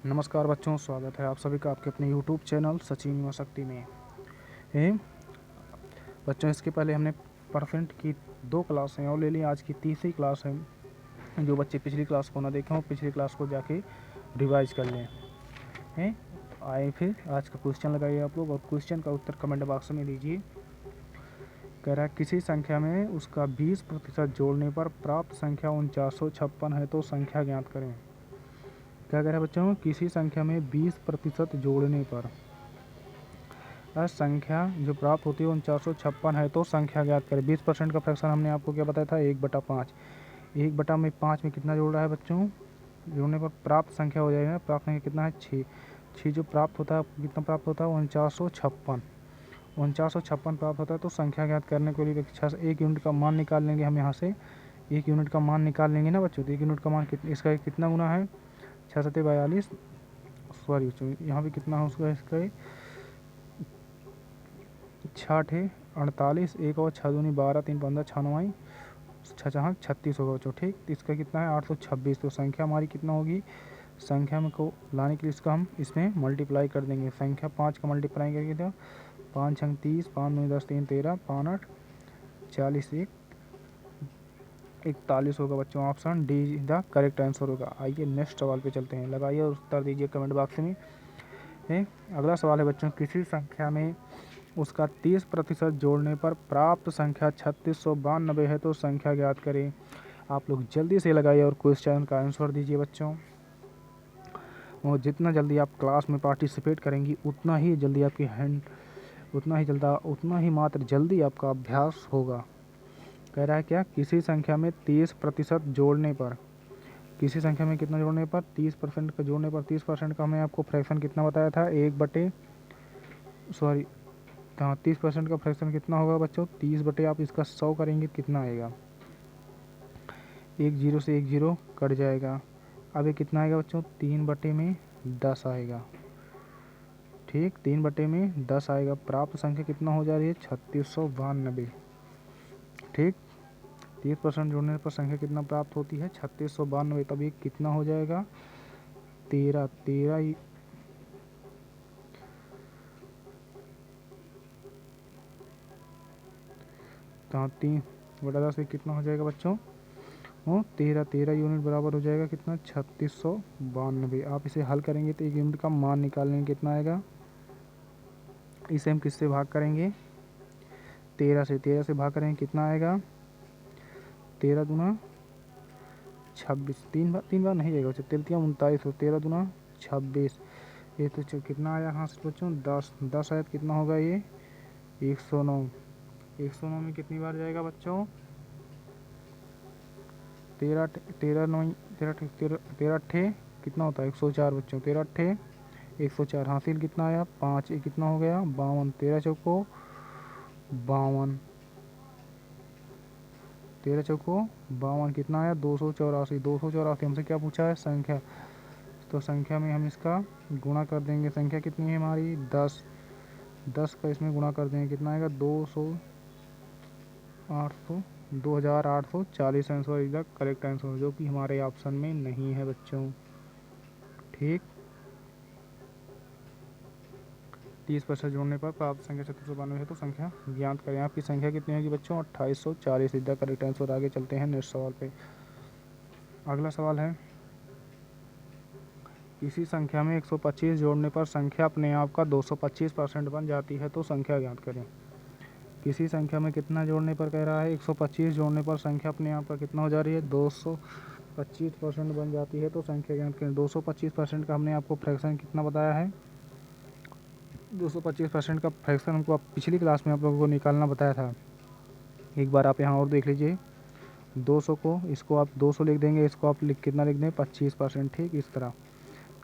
नमस्कार बच्चों, स्वागत है आप सभी का आपके अपने YouTube चैनल सचिन युवा शक्ति में। ए, बच्चों, इसके पहले हमने परसेंट की 2 क्लासें और ले ली। आज की तीसरी क्लास है। जो बच्चे पिछली क्लास को ना देखें वो पिछली क्लास को जाके रिवाइज कर लें। तो आए फिर आज का क्वेश्चन लगाइए आप लोग, और क्वेश्चन का उत्तर कमेंट बॉक्स में दीजिए। कह रहा है किसी संख्या में उसका 20% जोड़ने पर प्राप्त संख्या 4956 है तो संख्या ज्ञात करें। क्या कह रहा है बच्चों? किसी संख्या में 20% जोड़ने पर संख्या जो प्राप्त होती है 4956 है तो संख्या ज्ञात करें। 20% का फ्रैक्शन हमने आपको क्या बताया था? 1/5। 1/5 में कितना जोड़ रहा है बच्चों? जोड़ने पर प्राप्त संख्या हो जाएगा। प्राप्त संख्या कितना है? 6। 6 जो प्राप्त होता है, कितना प्राप्त होता है? 4956। 4956 प्राप्त होता है तो संख्या ज्ञात करने के लिए 1 यूनिट का मान निकाल लेंगे हम यहाँ से। 1 यूनिट का मान निकाल लेंगे ना बच्चों, तो 1 यूनिट का मान इसका कितना गुना है? 6 7 42। सॉरी बच्चों, यहाँ पे कितना है उसका? इसका 6 48, 1 और 6 दूनी 12, 3 15, 6 9 6 36 होगा बच्चों। ठीक, तो इसका कितना है? 826। तो संख्या हमारी कितना होगी? संख्या में को लाने के लिए इसका हम इसमें मल्टीप्लाई कर देंगे। संख्या 5 का मल्टीप्लाई करके तो 5 6 30, 5 9 10 3 13, 5 8 40, 1 41 होगा बच्चों। Option D the correct answer होगा। आइए नेक्स्ट सवाल पे चलते हैं। लगाइए और उत्तर दीजिए कमेंट बॉक्स में। अगला सवाल है बच्चों, किसी संख्या में उसका 30% जोड़ने पर प्राप्त संख्या 3692 है तो संख्या ज्ञात करें। आप लोग जल्दी से लगाइए और क्वेश्चन का आंसर दीजिए बच्चों। और जितना जल्दी आप क्लास में पार्टिसिपेट करेंगी उतना ही जल्दी आपकी उतना ही मात्र जल्दी आपका अभ्यास होगा। कह रहा है क्या? किसी संख्या में 30% जोड़ने पर, किसी संख्या में कितना जोड़ने पर? 30% का जोड़ने पर। 30% का हमें आपको फ्रैक्शन कितना बताया था? 30% का फ्रैक्शन कितना होगा बच्चों? 30 बटे आप इसका 100 करेंगे कितना आएगा? 1 0 से 1 0 कट जाएगा। अब ये कितना आएगा बच्चों? 3/10 आएगा। ठीक, 3/10 आएगा। प्राप्त संख्या कितना हो जा रही है? 3692। ठीक, 30% जोड़ने पर संख्या कितना प्राप्त होती है? 3692। तब ये कितना हो जाएगा? 13 13 3/10 कितना हो जाएगा बच्चों? 13 यूनिट बराबर हो जाएगा कितना? 3692। आप इसे हल करेंगे तो 1 यूनिट का मान निकालने कितना आएगा? इसे हम किससे भाग करेंगे? 13 से। 13 से भाग करेंगे कितना आएगा? 13 दूना 26। 3 बार नहीं जाएगा बच्चों। 13 39 हो। 13 दूना 26। ये तो कितना आया यहाँ से बच्चों? 10 10 आया कितना होगा ये? 109। 109 में कितनी बार जाएगा बच्चों? 13 13 9 13 अट्ठे कितना होता है? 104 बच्चों। 13 अट्ठे 104। हासिल कितना आया? 5। ये कितना हो गया? 52। 13 चौको 52। 13 चौको 52 कितना आया? 284। 284 हमसे क्या पूछा है? संख्या। तो संख्या में हम इसका गुणा कर देंगे। संख्या कितनी है हमारी? 10। 10 का इसमें गुणा कर देंगे कितना आएगा? 2840 answer is the correct answer, जो कि हमारे ऑप्शन में नहीं है बच्चों। ठीक, 30% जोड़ने पर प्राप्त संख्या 3692 है तो संख्या ज्ञात करें। आपकी संख्या कितनी होगी बच्चों? 2840 इज द करेक्ट आंसर। आगे चलते हैं नेक्स्ट सवाल पे। अगला सवाल है, किसी संख्या में 125 जोड़ने पर संख्या अपने आप का 225% बन जाती है तो संख्या ज्ञात करें। किसी संख्या में कितना जोड़ने पर कह रहा है? 125 जोड़ने पर संख्या अपने आप का कितना हो जा रही है? 225% बन जाती है तो संख्या ज्ञात करें। 225% का हमने आपको फ्रैक्शन कितना बताया है? 225% का फ्रैक्शन हमको पिछली क्लास में आप लोगों को निकालना बताया था। एक बार आप यहाँ और देख लीजिए। 200 को, इसको आप 200 लिख देंगे, इसको आप कितना लिख दें? 25%। ठीक, इस तरह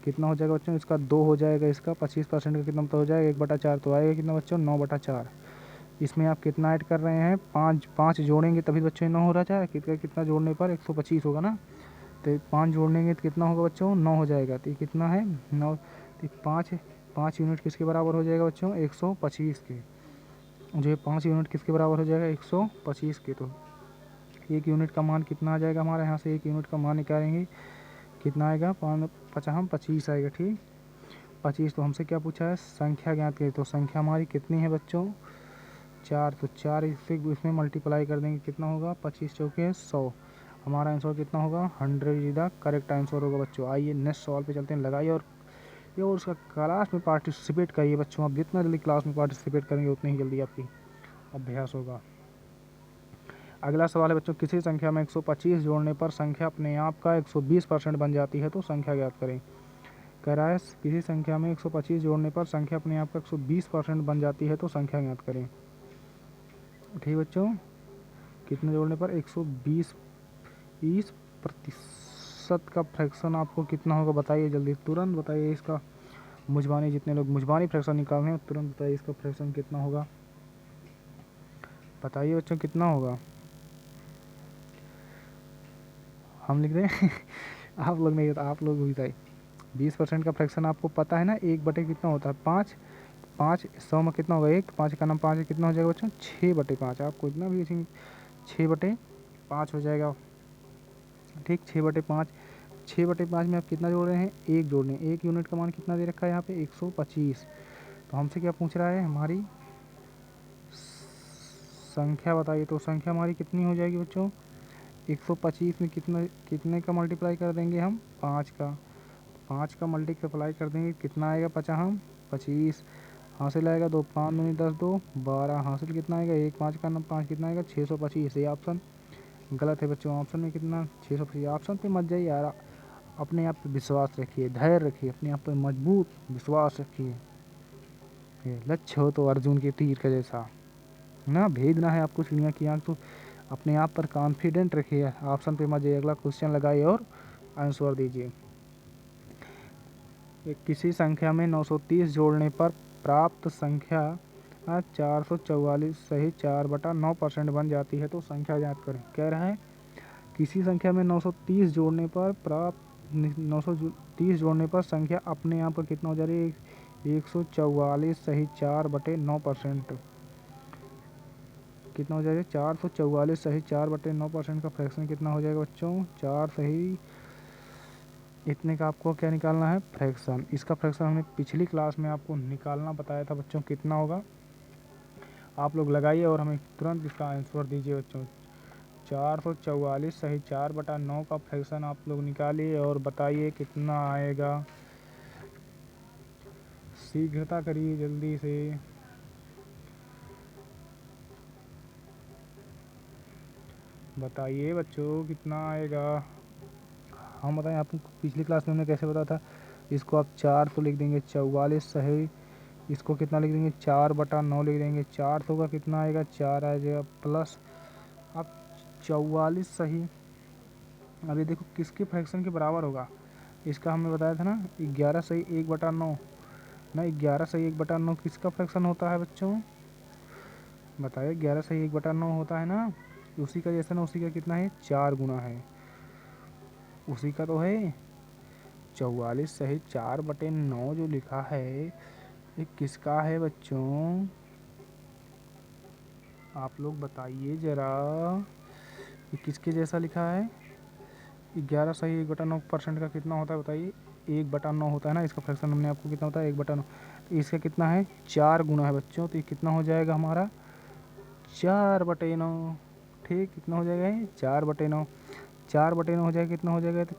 कितना हो जाएगा बच्चों? इसका 2 हो जाएगा, इसका 25% का कितना मतलब हो जाएगा? 1/4। तो आएगा कितना बच्चों? 9/4। इसमें आप कितना ऐड कर रहे हैं? 5 जोड़ेंगे तभी बच्चों 9 हो रहा है। कितना जोड़ने पर? 125 होगा ना। तो 5 जोड़ेंगे तो कितना होगा बच्चों? 9 हो जाएगा। तो ये कितना है? 9। तो 5 यूनिट किसके बराबर हो जाएगा बच्चों? 125 के। जो ये 5 यूनिट किसके बराबर हो जाएगा? 125 के। तो 1 यूनिट का मान कितना आ जाएगा हमारे यहाँ से? 1 यूनिट का मान निकालेंगे कितना आएगा, 25 आएगा। ठीक, 25। तो हमसे क्या पूछा है, संख्या ज्ञात करें। तो संख्या हमारी कितनी है बच्चों, 4। तो 4 इसमें मल्टीप्लाई कर देंगे, कितना होगा, 25 चौके 100। हमारा आंसर कितना होगा, 100 इज द करेक्ट आंसर होगा बच्चों। आइए नेक्स्ट सवाल पे चलते हैं। लगाइए और उसका क्लास में पार्टिसिपेट करिए बच्चों। आप जितना जल्दी क्लास में पार्टिसिपेट करेंगे उतनी ही जल्दी आपकी अभ्यास होगा। अगला सवाल है बच्चों, किसी संख्या में 125 जोड़ने पर संख्या अपने आप का 120% बन जाती है तो संख्या ज्ञात करें। कह रहा है किसी संख्या में 125 जोड़ने पर संख्या अपने आप का 120% बन जाती है तो संख्या ज्ञात करें। ठीक बच्चों, कितने जोड़ने पर 120% का फ्रैक्शन आपको कितना होगा, बताइए जल्दी, तुरंत बताइए। इसका मुजबानी, जितने लोग मुजबानी फ्रैक्शन निकाल रहे हैं तुरंत बताइए इसका फ्रैक्शन कितना होगा, बताइए बच्चों कितना होगा। हम लिख दें आप लोग नहीं, तो आप लोग भी बताइए। 20% का फ्रैक्शन आपको पता है ना, 1 बटे कितना होता है, 5। 5 100 में कितना होगा, 1। 5 का नाम 5 है, कितना हो जाएगा बच्चों, 6/5। आपको इतना भी 6/5 हो जाएगा। ठीक, 6/5। 6/5 में आप कितना जोड़ रहे हैं, 1 जोड़ रहे हैं। 1 यूनिट का मान कितना दे रखा है यहाँ पे, 125। तो हमसे क्या पूछ रहा है, हमारी संख्या बताइए। तो संख्या हमारी कितनी हो जाएगी बच्चों, 125 में कितने का मल्टीप्लाई कर देंगे हम, 5 का। 5 का मल्टीप्लाई कर देंगे, कितना आएगा, 25। हासिल आएगा 2 5 दूनी 10 2 12। हासिल कितना आएगा, 1 5 का 5 कितना आएगा, 625। ये ऑप्शन गलत है बच्चों। ऑप्शन में कितना, 625। ऑप्शन पे मत जाइए यार, अपने आप पे विश्वास रखिए, धैर्य रखिए, अपने आप पे मजबूत विश्वास रखिए। लक्ष्य हो तो अर्जुन के तीर का जैसा ना, भेजना है आपको चिड़िया की आँख। तो अपने आप पर कॉन्फिडेंट रखिए, ऑप्शन पे मत जाइए। अगला क्वेश्चन लगाइए और आंसर दीजिए। किसी संख्या में 930 जोड़ने पर प्राप्त संख्या 444 सही 4/9% बन जाती है तो संख्या ज्ञात करें। कह रहा है किसी संख्या में 930 जोड़ने पर प्राप्त 930 जोड़ने पर संख्या अपने आप का कितना हो जा रही है, 144 सही 4/9%। कितना हो जाएगा, 444 सही 4/9% का फ्रैक्शन कितना हो जाएगा बच्चों, 4 सही इतने का आपको क्या निकालना है, फ्रैक्शन। इसका फ्रैक्शन हमने पिछली क्लास में आपको निकालना बताया था बच्चों, कितना होगा। आप लोग लगाइए और हमें तुरंत इसका आंसर दीजिए बच्चों। 444 सही 4/9 का फ्रैक्शन आप लोग निकालिए और बताइए कितना आएगा। शीघ्रता करिए जल्दी से। बताइए बच्चों कितना आएगा। हम बताएं आपको, पिछली क्लास में हमने कैसे बताया था। इसको आप 4 तो लिख देंगे, 44 सही, इसको कितना लिख देंगे, 4/9 लिख देंगे। 400 का कितना आएगा, 4 आ जाएगा, प्लस अब 44 सही। अभी देखो किसके फ्रैक्शन के बराबर होगा, इसका हमने बताया था ना, 11 सही 1/9 ना। 11 सही 1/9 किसका फ्रैक्शन होता है बच्चों, बताइए। 11 सही 1/9 होता है ना, उसी का जैसा ना, उसी का कितना है, 4 गुना है, उसी का तो है। 44 सही 4/9 जो लिखा है ये किसका है बच्चों, आप लोग बताइए जरा, ये किसके जैसा लिखा है। 11 सही 1/9% का कितना होता है बताइए, 1/9 होता है ना। इसका फ्रैक्शन हमने आपको कितना होता है, 1/9। तो इसका कितना है, 4 गुना है बच्चों। तो ये कितना हो जाएगा हमारा, 4/9। ठीक, कितना हो जाएगा ये, 4/9। 4/9 हो जाएगा, कितना हो जाएगा, तो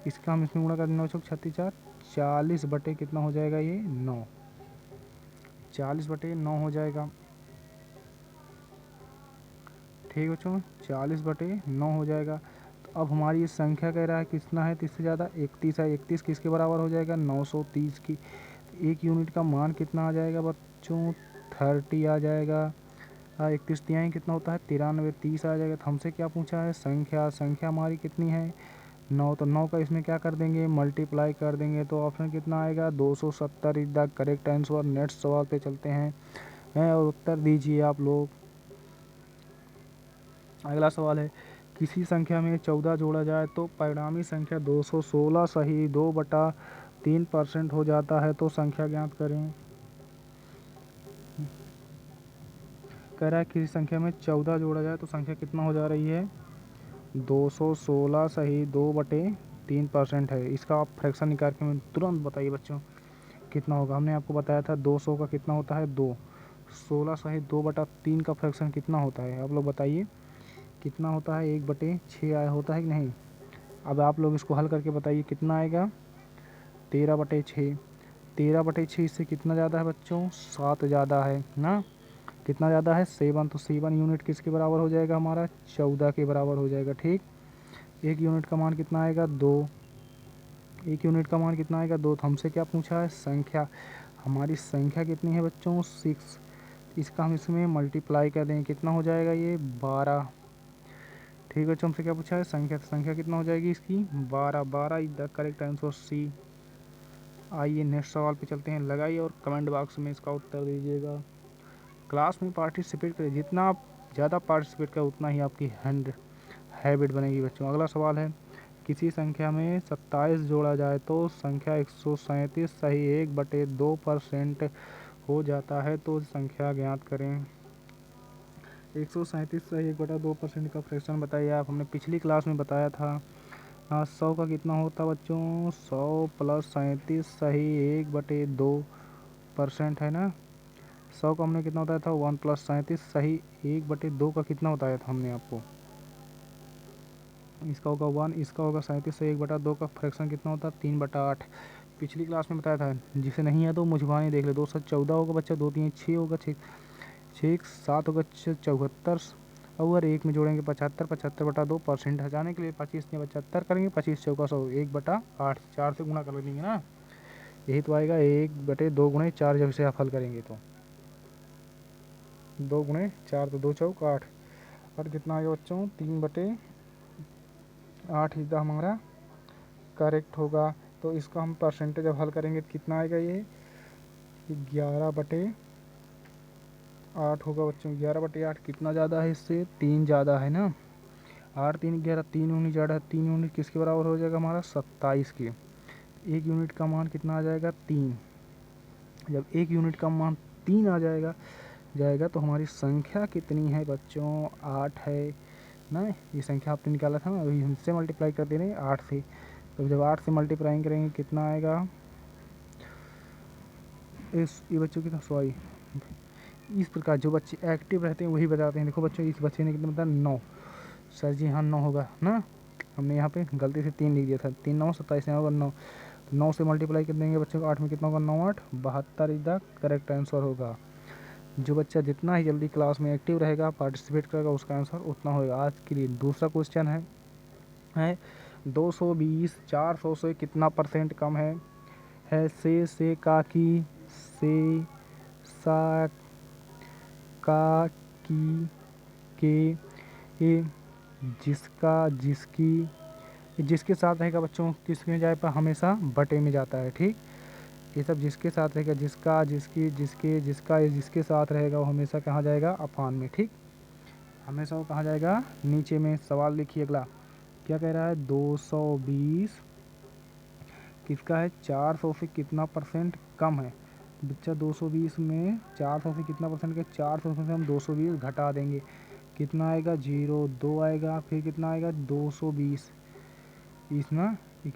इसका हम इसमें गुणा कर देंगे, 9 चौक 36 4, 40 बटे कितना हो जाएगा ये, 9। 40/9 हो जाएगा। ठीक बच्चों, 40/9 हो जाएगा। तो अब हमारी ये संख्या कह रहा है कितना है, 30 से ज़्यादा 31 है। 31 किसके बराबर हो जाएगा, 930 की। तो 1 यूनिट का मान कितना आ जाएगा बच्चों, 30 आ जाएगा। 31 तिहाई कितना होता है, 93, 30 आ जाएगा। तो हमसे क्या पूछा है, संख्या हमारी कितनी है, 9। तो 9 का इसमें क्या कर देंगे, मल्टीप्लाई कर देंगे। तो ऑप्शन कितना आएगा, 270 is the correct answer. Next सवाल पे चलते हैं और उत्तर दीजिए आप लोग। अगला सवाल है, किसी संख्या में 14 जोड़ा जाए तो परिणामी संख्या 216 सही 2/3% हो जाता है तो संख्या ज्ञात करें। कह रहा है किसी संख्या में 14 जोड़ा जाए तो संख्या कितना हो जा रही है, 216 सही 2/3 3% है। इसका आप फ्रैक्शन निकाल के हमें तुरंत बताइए बच्चों कितना होगा। हमने आपको बताया था 200 का कितना होता है 2, 16 सही 2/3 का फ्रैक्शन कितना होता है आप लोग बताइए कितना होता है, 1/6 आया होता है कि नहीं। अब आप लोग इसको हल करके बताइए कितना आएगा, 13/6। 13/6 इससे कितना ज़्यादा है बच्चों, 7 ज़्यादा है ना। कितना ज़्यादा है 7, तो 7 यूनिट किसके बराबर हो जाएगा हमारा, 14 के बराबर हो जाएगा। ठीक, 1 यूनिट का मान कितना आएगा 2, 1 यूनिट का मान कितना आएगा 2। तो हमसे क्या पूछा है संख्या, हमारी संख्या कितनी है बच्चों 6। इसका हम इसमें मल्टीप्लाई कर देंगे कितना हो जाएगा ये 12। ठीक है बच्चों, हमसे क्या पूछा है संख्या, तो संख्या कितना हो जाएगी इसकी 12। 12 is the correct answer C. आइए नेक्स्ट सवाल पे चलते हैं, लगाइए और कमेंट बॉक्स में इसका उत्तर दीजिएगा। क्लास में पार्टिसिपेट करें, जितना आप ज़्यादा पार्टिसिपेट करें उतना ही आपकी हैबिट बनेगी बच्चों। अगला सवाल है, किसी संख्या में 27 जोड़ा जाए तो संख्या 137 सही 1/2% हो जाता है, तो संख्या ज्ञात करें। 137 सही 1/2% का फ्रैक्शन बताइए आप। हमने पिछली क्लास में बताया था 100 का कितना होता बच्चों, 100 + 37 सही 1/2% है ना। 100 का हमने कितना बताया था 1 + 37 सही 1/2 का कितना बताया था हमने आपको, इसका होगा 1, इसका होगा 37 से 1/2 का फ्रैक्शन कितना होता है 3/8। पिछली क्लास में बताया था, जिसे नहीं है तो मुझबानी देख ले। 2 से 14 होगा बच्चा, 2 3 6 होगा, 6 6 7 होगा 74 और 1 में जोड़ेंगे 75, 75/2% हटाने के लिए 25 ने 75 करेंगे, 25 चौका 100 1/8, 4 से गुणा कर देंगे ना, यही तो आएगा 1/2 × 4। जब इसे आप हल करेंगे तो 2 × 4 तो 2 चौक 8 और कितना आएगा बच्चों 3/8 इधर हमारा करेक्ट होगा। तो इसका हम परसेंटेज अब हल करेंगे तो कितना आएगा ये 11/8 होगा बच्चों। 11/8 कितना ज़्यादा है इससे 3 ज़्यादा है ना। 8 3 11, 3 यूनिट ज़्यादा है, 3 यूनिट किसके बराबर हो जाएगा हमारा 27 के। 1 यूनिट का मान कितना आ जाएगा 3। जब 1 यूनिट का मान 3 आ जाएगा तो हमारी संख्या कितनी है बच्चों 8 है ना। ये संख्या आपने निकाला था ना, अभी हमसे मल्टीप्लाई कर दे रहे हैं 8 से। तो जब 8 से मल्टीप्लाई करेंगे कितना आएगा, ये बच्चों की सॉरी, इस प्रकार जो बच्चे एक्टिव रहते हैं वही बताते हैं। देखो बच्चों इस बच्चे ने कितना बताया 9, सर जी हाँ 9 होगा ना। हमने यहाँ पे गलती से 3 लिख दिया था, 3 9 27 होगा 9। तो 9 से मल्टीप्लाई कर देंगे बच्चों को 8 में कितना होगा 9 8 72 इज द करेक्ट आंसर होगा। जो बच्चा जितना ही जल्दी क्लास में एक्टिव रहेगा पार्टिसिपेट करेगा उसका आंसर उतना होगा। आज के लिए दूसरा क्वेश्चन है 220 400 से कितना % कम है से का की से सा का की के ए, जिसका जिसकी जिसके साथ रहेगा बच्चों किस में जाए पर हमेशा बटे में जाता है। ठीक, ये सब जिसके साथ रहेगा, जिसका जिसकी जिसके जिसका जिसके साथ रहेगा वो हमेशा कहाँ जाएगा अपान में। ठीक, हमेशा वो कहाँ जाएगा नीचे में। सवाल देखिए अगला क्या कह रहा है 220 किसका है 400 से कितना % कम है। बच्चा 220 में 400 से कितना % का, 400 से हम 220 घटा देंगे कितना आएगा 0 2 आएगा, फिर कितना आएगा 220 इस ना, ये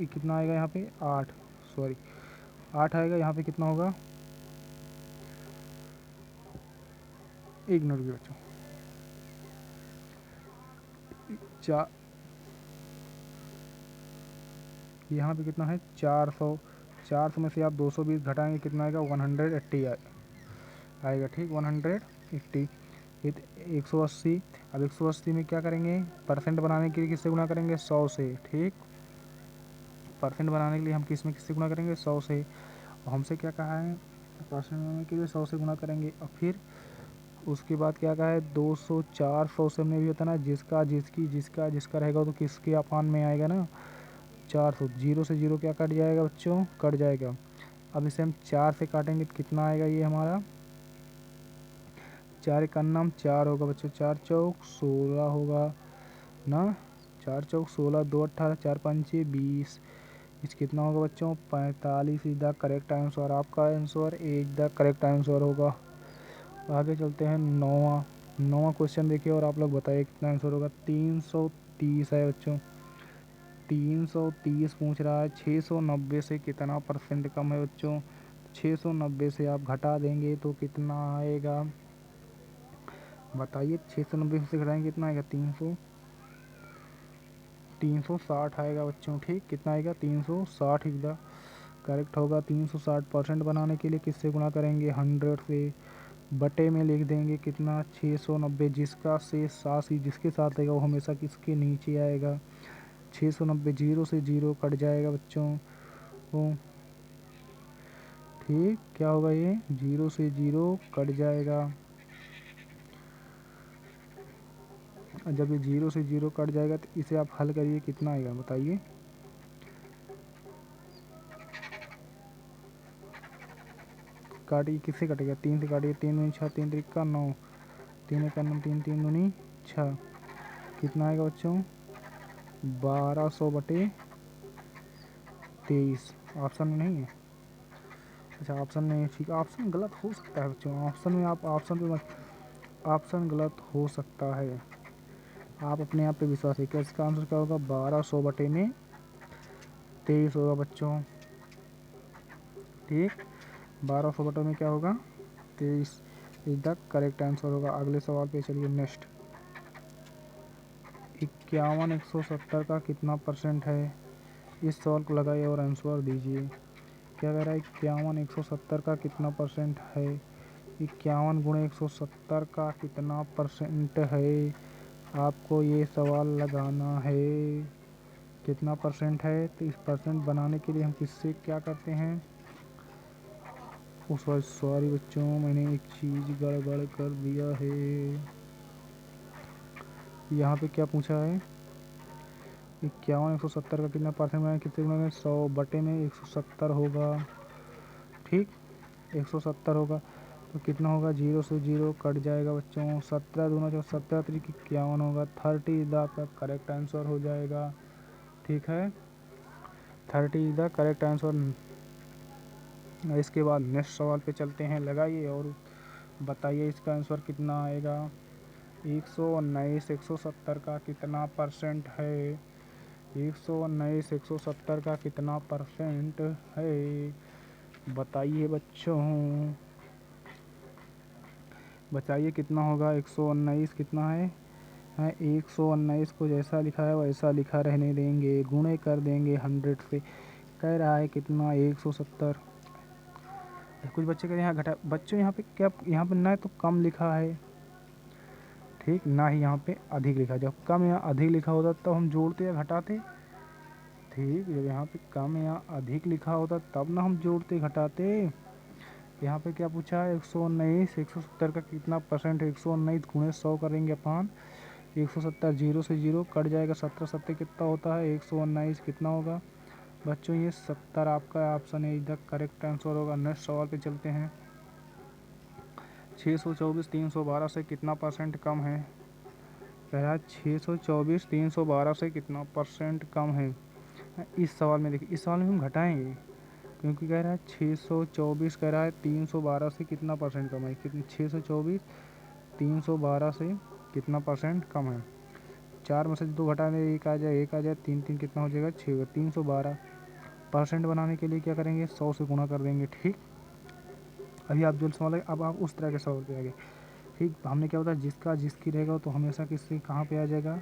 कितना आएगा यहाँ पे 8 सॉरी 8 आएगा। यहाँ पे कितना होगा, एक मिनट रुकिए बच्चों, यहाँ पे कितना है 400 में से आप 220 घटाएंगे कितना आएगा 180 आएगा। ठीक, 180 ये 180। अब 180 में क्या करेंगे % बनाने के लिए किससे गुणा करेंगे 100 से। ठीक, % बनाने के लिए हम किससे गुणा करेंगे 100 से। और हमसे क्या कहा है % बनाने के लिए 100 से गुणा करेंगे। और फिर उसके बाद क्या कहा है 200 400 से हमने भी होता ना जिसका जिसकी जिसका रहेगा तो किसके अपान में आएगा ना 400। 0 से 0 क्या कट जाएगा बच्चों कट जाएगा। अब इसे हम 4 से काटेंगे तो कितना आएगा ये हमारा 4 का नाम 4 होगा बच्चों, 4 चौक 16 होगा ना, 4 चौक 16 2 18 4 5 20 इस कितना होगा बच्चों 45 इज द करेक्ट आंसर। आपका आंसर एक द करेक्ट आंसर होगा। आगे चलते हैं नौवां क्वेश्चन देखिए और आप लोग बताइए कितना आंसर होगा। 330 है बच्चों, 330 पूछ रहा है। 690 से कितना परसेंट कम है बच्चों? 690 से आप घटा देंगे तो कितना आएगा बताइए? 690 से घटाएंगे कितना आएगा? 360 आएगा बच्चों। ठीक, कितना आएगा? 360 एकदम करेक्ट होगा। 360% बनाने के लिए किससे गुणा करेंगे? 100 से। बटे में लिख देंगे कितना? 690। जिसका से साथ ही जिसके साथ आएगा वो हमेशा किसके नीचे आएगा? 690। जीरो से जीरो कट जाएगा बच्चों। वो ठीक, क्या होगा ये? जीरो से जीरो कट जाएगा। जब ये जीरो से जीरो कट जाएगा तो इसे आप हल करिए, कितना आएगा बताइए? काटिए, किससे कटेगा? 3 से काटिए। 3 दूनी 6, 3 त्रिक का 9, 3 एक 9, 3 3 दूनी 6। कितना आएगा बच्चों? 1200 बटे 23। ऑप्शन में नहीं है? अच्छा, ऑप्शन नहीं है, ठीक है। ऑप्शन गलत हो सकता है बच्चों। ऑप्शन में आप ऑप्शन पे मत, ऑप्शन गलत हो सकता है। आप अपने आप पे विश्वास है। क्या इसका आंसर क्या होगा? 1200 बटे में 23 होगा बच्चों। ठीक, 1200 बटे में क्या होगा? 23 इज द करेक्ट आंसर होगा। अगले सवाल पे चलिए। नेक्स्ट, 51 170 का कितना परसेंट है? इस सवाल को लगाइए और आंसर दीजिए। क्या कह रहा है? 51 170 का कितना परसेंट है? 51 गुणे 170 का कितना परसेंट है? आपको ये सवाल लगाना है। कितना परसेंट है? तो इस परसेंट बनाने के लिए हम किससे क्या करते हैं? सॉरी बच्चों, मैंने एक चीज़ गड़बड़ कर दिया है। यहाँ पे क्या पूछा है? 51 170 का कितना परसेंट बनाए? कितने गुना में? 100 बटे में 170 होगा। ठीक, 170 होगा तो कितना होगा? जीरो से जीरो कट जाएगा बच्चों। 17 दूना 17 तरीक 51 होगा। 30 इज द आपका करेक्ट आंसर हो जाएगा। ठीक है, 30 इज द करेक्ट आंसर। इसके बाद नेक्स्ट सवाल पे चलते हैं। लगाइए और बताइए इसका आंसर कितना आएगा। 119 170 का कितना परसेंट है? 119 170 का कितना परसेंट है? बताइए बच्चों, बताइए कितना होगा? 119 कितना है? 119 को जैसा लिखा है वैसा लिखा रहने देंगे, गुणे कर देंगे 100 से। कह रहा है कितना? 170। कुछ बच्चे कह रहे हैं यहाँ घटा। बच्चों यहाँ पे क्या, यहाँ पे ना तो कम लिखा है, ठीक, ना ही यहाँ पे अधिक लिखा है। जब कम या अधिक लिखा होता तब हम जोड़ते या घटाते। ठीक, जब यहाँ पे कम या अधिक लिखा होता तब ना हम जोड़ते घटाते। यहाँ पे क्या पूछा है? 119 170 का कितना परसेंट है? 119 गुणे 100 करेंगे अपन। 170 जीरो से जीरो कट जाएगा। 17 सत्तर कितना होता है? 119 कितना होगा बच्चों? ये 70 आपका ऑप्शन है इधर करेक्ट आंसर होगा। नेक्स्ट सवाल पे चलते हैं। 624 312 से कितना परसेंट कम है? कह रहा है 624 312 से कितना परसेंट कम है। इस सवाल में देखिए, इस सवाल में हम घटाएंगे क्योंकि कह रहा है 624 कह रहा है 312 से कितना परसेंट कम है। कितनी? 624 312 से कितना परसेंट कम है? 4 में से 2 घटा दें, एक आ जाए, एक आ जाए, 3 3 कितना हो जाएगा? 6। 312 परसेंट बनाने के लिए क्या करेंगे? 100 से गुणा कर देंगे। ठीक, अभी आप जो सवाल है, अब आप उस तरह के सवाल पे आ गए। ठीक, हमने क्या बताया? जिसका जिसकी रहेगा तो हमेशा किससे कहाँ पे आ जाएगा?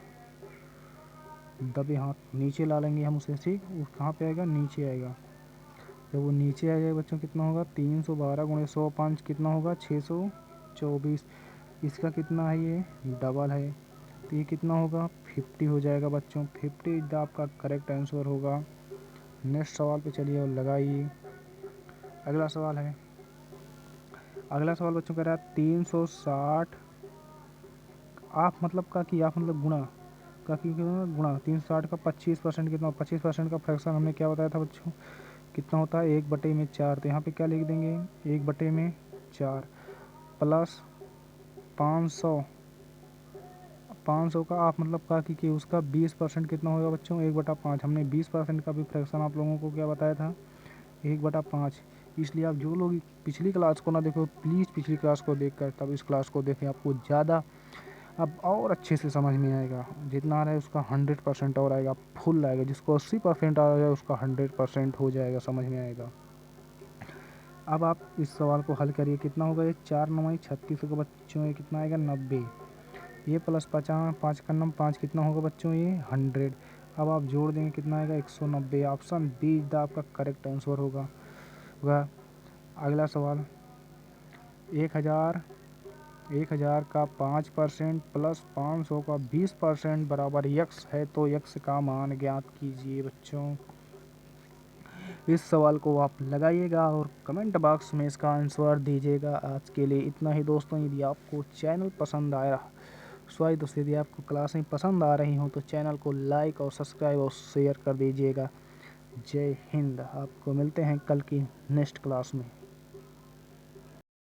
दबे हाथ नीचे ला लेंगे हम उसे। ठीक, वो कहाँ पे आएगा? नीचे आएगा। जब वो नीचे आ जाएगा बच्चों कितना होगा? 312 गुणे 100 5 कितना होगा? 624। इसका कितना है? ये डबल है तो ये कितना होगा? 50 हो जाएगा बच्चों। 50 इज द आपका करेक्ट आंसर होगा। नेक्स्ट सवाल पे चलिए और लगाइए। अगला सवाल है, अगला सवाल बच्चों कह रहा है 360 आप मतलब का कि आप मतलब गुणा का कि गुणा 360 का 25% कितना? 25% का फ्रैक्शन हमने क्या बताया था बच्चों? कितना होता है? 1/4। तो यहाँ पे क्या लिख देंगे? 1/4 प्लस 500। 500 का आप मतलब का कि उसका 20% कितना होगा बच्चों? 1/5। हमने 20% का भी फ्रैक्शन आप लोगों को क्या बताया था? 1/5। इसलिए आप जो लोग पिछली क्लास को ना देखो प्लीज़ पिछली क्लास को देखकर तब इस क्लास को देखें, आपको ज़्यादा अब और अच्छे से समझ में आएगा। जितना आ रहा है उसका 100% और आएगा, फुल आएगा। जिसको 80% आ रहा है उसका 100% हो जाएगा, समझ में आएगा। अब आप इस सवाल को हल करिए। कितना होगा ये? 4 9 36 होगा बच्चों, ये कितना आएगा? 90। ये प्लस 50, 5 का नम 5 कितना होगा बच्चों? ये 100। अब आप जोड़ देंगे कितना आएगा? 190। ऑप्शन बी इज द आपका करेक्ट आंसर होगा। अगला सवाल, 1000 का 5% प्लस 500 का 20% बराबर यक्स है, तो यक्स का मान ज्ञात कीजिए बच्चों। इस सवाल को आप लगाइएगा और कमेंट बॉक्स में इसका आंसर दीजिएगा। आज के लिए इतना ही दोस्तों। यदि आपको चैनल पसंद आया, सॉरी दोस्तों, यदि आपको क्लासें पसंद आ रही हों तो चैनल को लाइक और सब्सक्राइब और शेयर कर दीजिएगा। जय हिंद। आपको मिलते हैं कल की नेक्स्ट क्लास में।